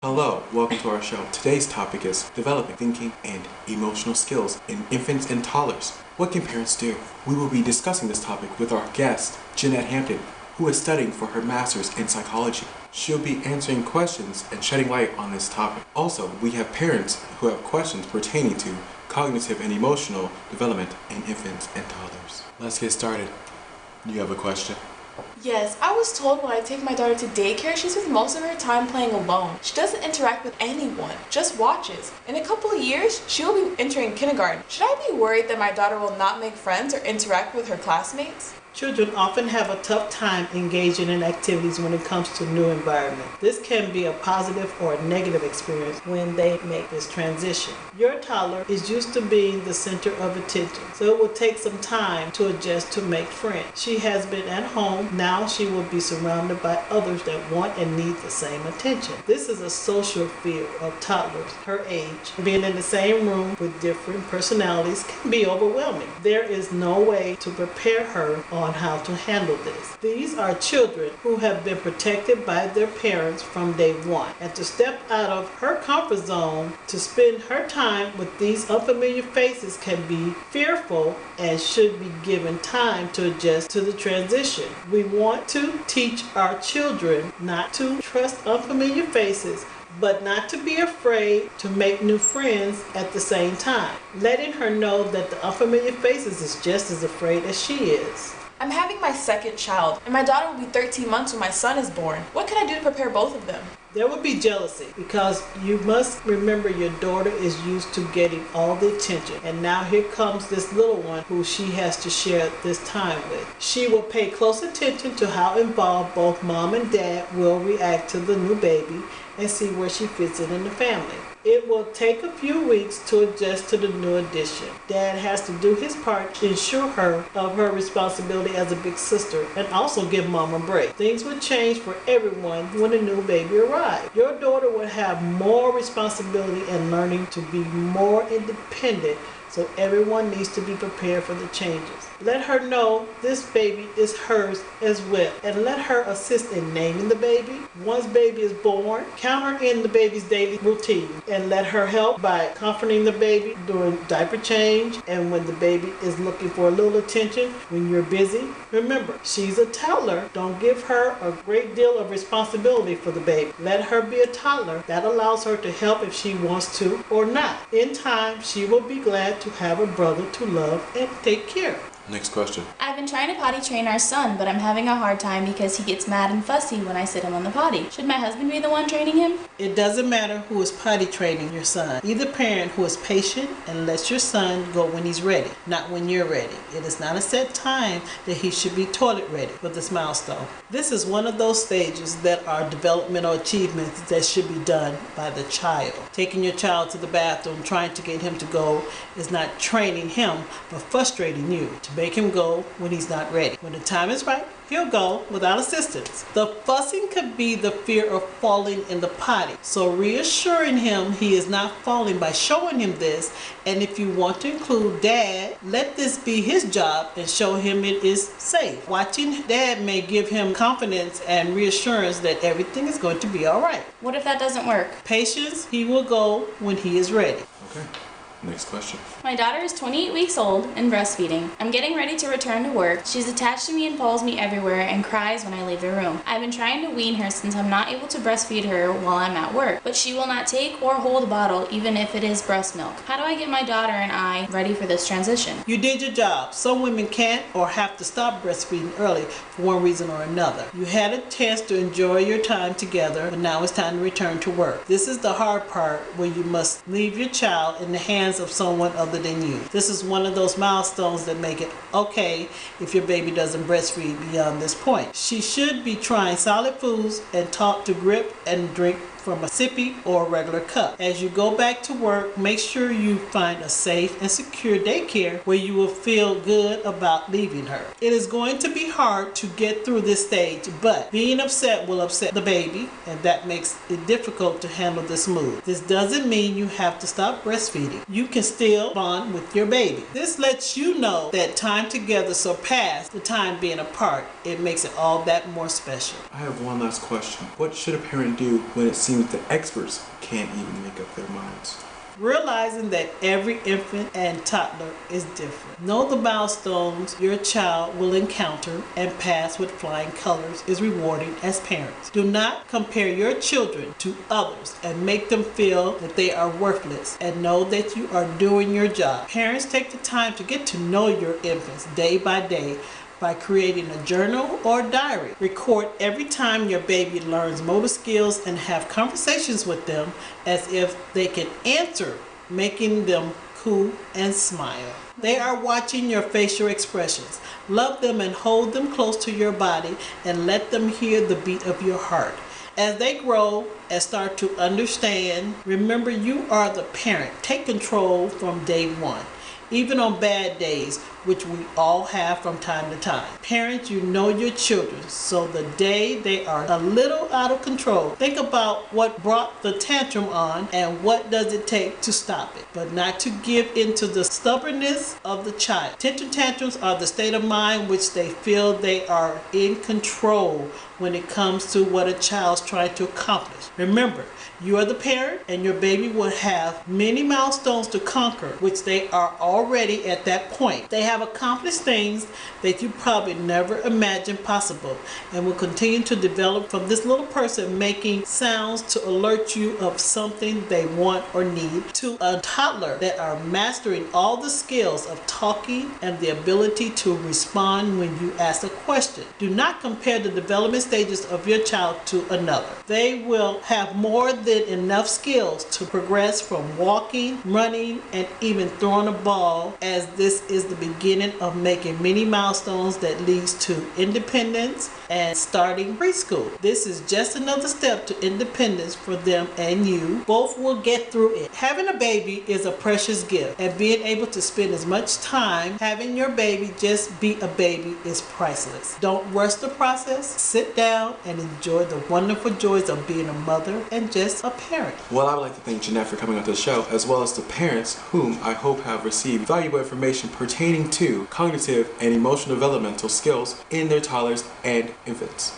Hello, welcome to our show. Today's topic is developing thinking and emotional skills in infants and toddlers. What can parents do? We will be discussing this topic with our guest, Jeanette Hampton, who is studying for her master's in psychology. She'll be answering questions and shedding light on this topic. Also, we have parents who have questions pertaining to cognitive and emotional development in infants and toddlers. Let's get started. You have a question? Yes, I was told when I take my daughter to daycare, she spends most of her time playing alone. She doesn't interact with anyone, just watches. In a couple of years, she will be entering kindergarten. Should I be worried that my daughter will not make friends or interact with her classmates? Children often have a tough time engaging in activities when it comes to new environment. This can be a positive or a negative experience when they make this transition. Your toddler is used to being the center of attention, so it will take some time to adjust to make friends. She has been at home, now she will be surrounded by others that want and need the same attention. This is a social fear of toddlers her age. Being in the same room with different personalities can be overwhelming. There is no way to prepare her on how to handle this. These are children who have been protected by their parents from day one, and to step out of her comfort zone to spend her time with these unfamiliar faces can be fearful and should be given time to adjust to the transition. We want to teach our children not to trust unfamiliar faces, but not to be afraid to make new friends at the same time. Letting her know that the unfamiliar faces is just as afraid as she is. I'm having my second child, and my daughter will be 13 months when my son is born. What can I do to prepare both of them? There will be jealousy because you must remember your daughter is used to getting all the attention, and now here comes this little one who she has to share this time with. She will pay close attention to how involved both mom and dad will react to the new baby and see where she fits in the family. It will take a few weeks to adjust to the new addition. Dad has to do his part to ensure her of her responsibility as a big sister and also give mom a break. Things will change for everyone when a new baby arrives. Your daughter will have more responsibility and learning to be more independent, so everyone needs to be prepared for the changes. Let her know this baby is hers as well, and let her assist in naming the baby. Once baby is born, count her in the baby's daily routine, and let her help by comforting the baby during diaper change and when the baby is looking for a little attention when you're busy. Remember, she's a toddler. Don't give her a great deal of responsibility for the baby. Let her be a toddler. That allows her to help if she wants to or not. In time, she will be glad to have a brother to love and take care of. Next question. I've been trying to potty train our son, but I'm having a hard time because he gets mad and fussy when I sit him on the potty. Should my husband be the one training him? It doesn't matter who is potty training your son. Either parent who is patient and lets your son go when he's ready, not when you're ready. It is not a set time that he should be toilet ready for this milestone. This is one of those stages that are developmental achievements that should be done by the child. Taking your child to the bathroom, trying to get him to go is not training him, but frustrating you to make him go when he's not ready. When the time is right, he'll go without assistance. The fussing could be the fear of falling in the potty. So reassuring him he is not falling by showing him this, and if you want to include dad, let this be his job and show him it is safe. Watching dad may give him confidence and reassurance that everything is going to be all right. What if that doesn't work? Patience, he will go when he is ready. Okay. Next question. My daughter is 28 weeks old and breastfeeding. I'm getting ready to return to work. She's attached to me and follows me everywhere and cries when I leave the room. I've been trying to wean her since I'm not able to breastfeed her while I'm at work, but she will not take or hold a bottle even if it is breast milk. How do I get my daughter and I ready for this transition? You did your job. Some women can't or have to stop breastfeeding early for one reason or another. You had a chance to enjoy your time together, but now it's time to return to work. This is the hard part where you must leave your child in the hands of someone other than you. This is one of those milestones that make it okay if your baby doesn't breastfeed beyond this point. She should be trying solid foods and taught to grip and drink from a sippy or a regular cup. As you go back to work, make sure you find a safe and secure daycare where you will feel good about leaving her. It is going to be hard to get through this stage, but being upset will upset the baby, and that makes it difficult to handle this mood. This doesn't mean you have to stop breastfeeding. You can still bond with your baby. This lets you know that time together surpassed the time being apart. It makes it all that more special. I have one last question. What should a parent do when it seems seems the experts can't even make up their minds. Realizing that every infant and toddler is different. Know the milestones your child will encounter and pass with flying colors is rewarding as parents. Do not compare your children to others and make them feel that they are worthless, and know that you are doing your job. Parents, take the time to get to know your infants day by day by creating a journal or diary. Record every time your baby learns motor skills and have conversations with them as if they can answer, making them coo and smile. They are watching your facial expressions. Love them and hold them close to your body and let them hear the beat of your heart. As they grow and start to understand, remember you are the parent. Take control from day one. Even on bad days, which we all have from time to time. Parents, you know your children, so the day they are a little out of control, think about what brought the tantrum on and what does it take to stop it, but not to give in to the stubbornness of the child. Temper tantrums are the state of mind which they feel they are in control when it comes to what a child's trying to accomplish. Remember, you are the parent, and your baby will have many milestones to conquer, which they are already at that point. They have accomplished things that you probably never imagined possible, and will continue to develop from this little person making sounds to alert you of something they want or need, to a toddler that are mastering all the skills of talking and the ability to respond when you ask a question. Do not compare the development stages of your child to another. They will have more than enough skills to progress from walking, running, and even throwing a ball, as this is the beginning of making many milestones that leads to independence and starting preschool. This is just another step to independence for them and you. Both will get through it. Having a baby is a precious gift, and being able to spend as much time having your baby just be a baby is priceless. Don't rush the process. Sit down and enjoy the wonderful joys of being a mother and just a parent. Well, I would like to thank Jeanette for coming on the show, as well as the parents whom I hope have received valuable information pertaining to cognitive and emotional developmental skills in their toddlers and infants.